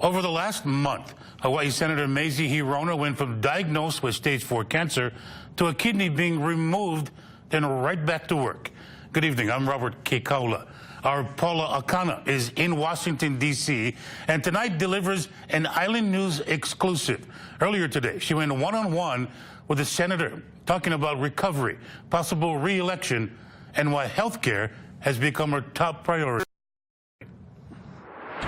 Over the last month, Hawaii Senator Mazie Hirono went from diagnosed with stage 4 cancer to a kidney being removed, then right back to work. Good evening, I'm Robert Kekaula. Our Paula Akana is in Washington, D.C., and tonight delivers an Island News exclusive. Earlier today, she went one-on-one with the senator, talking about recovery, possible re-election, and why health care has become her top priority.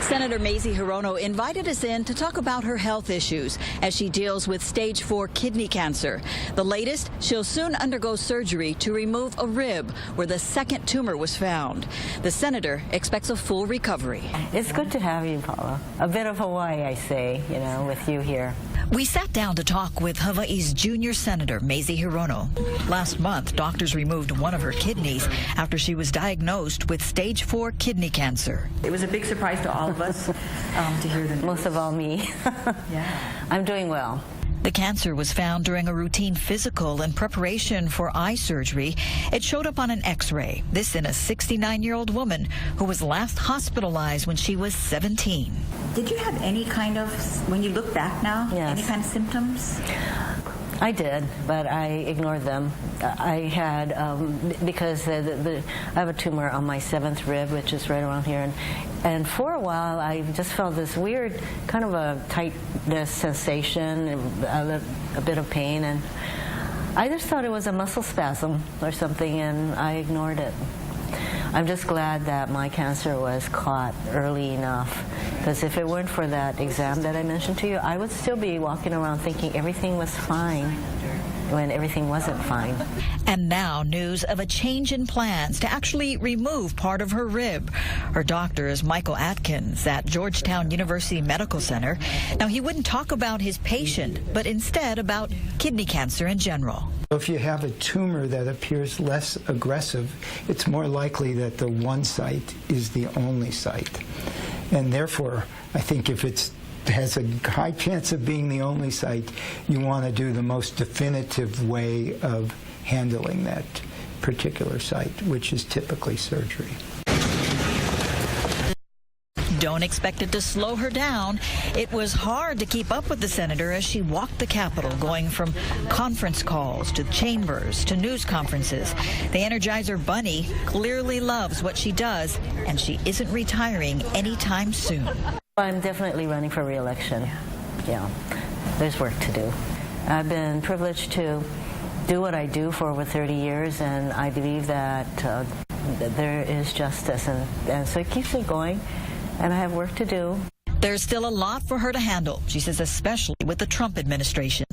Senator Mazie Hirono invited us in to talk about her health issues as she deals with stage 4 kidney cancer. The latest, she'll soon undergo surgery to remove a rib where the second tumor was found. The senator expects a full recovery. It's good to have you, Paula. A bit of Hawaii, I say, with you here. We sat down to talk with Hawaii's junior senator, Mazie Hirono. Last month, doctors removed one of her kidneys after she was diagnosed with stage 4 kidney cancer. It was a big surprise to all of us to hear the news. Most of all me. Yeah. I'm doing well. The cancer was found during a routine physical in preparation for eye surgery. It showed up on an X-ray. This in a 69-year-old woman who was last hospitalized when she was 17. Did you have any kind of, when you look back now, Yes. any kind of symptoms? I did, but I ignored them. I had, because I have a tumor on my 7th rib, which is right around here, and for a while I just felt this weird kind of a tightness sensation, a bit of pain, and I just thought it was a muscle spasm or something, and I ignored it. I'm just glad that my cancer was caught early enough, because if it weren't for that exam that I mentioned to you, I would still be walking around thinking everything was fine when everything wasn't fine. And now news of a change in plans to actually remove part of her rib. Her doctor is Michael Atkins at Georgetown University Medical Center. Now, he wouldn't talk about his patient, but instead about kidney cancer in general. If you have a tumor that appears less aggressive, it's more likely that the one site is the only site. And therefore, I think if it has a high chance of being the only site, you want to do the most definitive way of handling that particular site, which is typically surgery. Don't expect it to slow her down. It was hard to keep up with the senator as she walked the Capitol, going from conference calls to chambers to news conferences. The Energizer Bunny clearly loves what she does, and she isn't retiring anytime soon. I'm definitely running for re-election. Yeah, there's work to do. I've been privileged to do what I do for over 30 years, and I believe that there is justice, and so it keeps me going. And I have work to do. There's still a lot for her to handle, she says, especially with the Trump administration.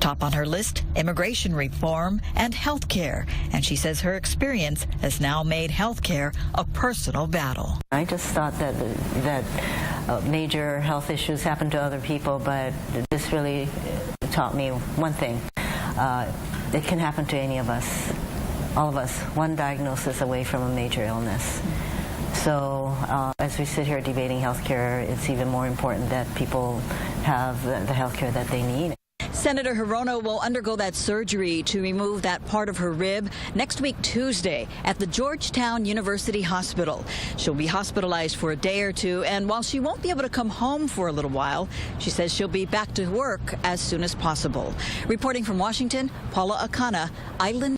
Top on her list, immigration reform and health care. And she says her experience has now made health care a personal battle. I just thought that major health issues happen to other people, but this really taught me one thing. It can happen to any of us, all of us, one diagnosis away from a major illness. So as we sit here debating health care, it's even more important that people have the health care that they need. Senator Hirono will undergo that surgery to remove that part of her rib next week, Tuesday, at the Georgetown University Hospital. She'll be hospitalized for a day or two, and while she won't be able to come home for a little while, she says she'll be back to work as soon as possible. Reporting from Washington, Paula Akana, Island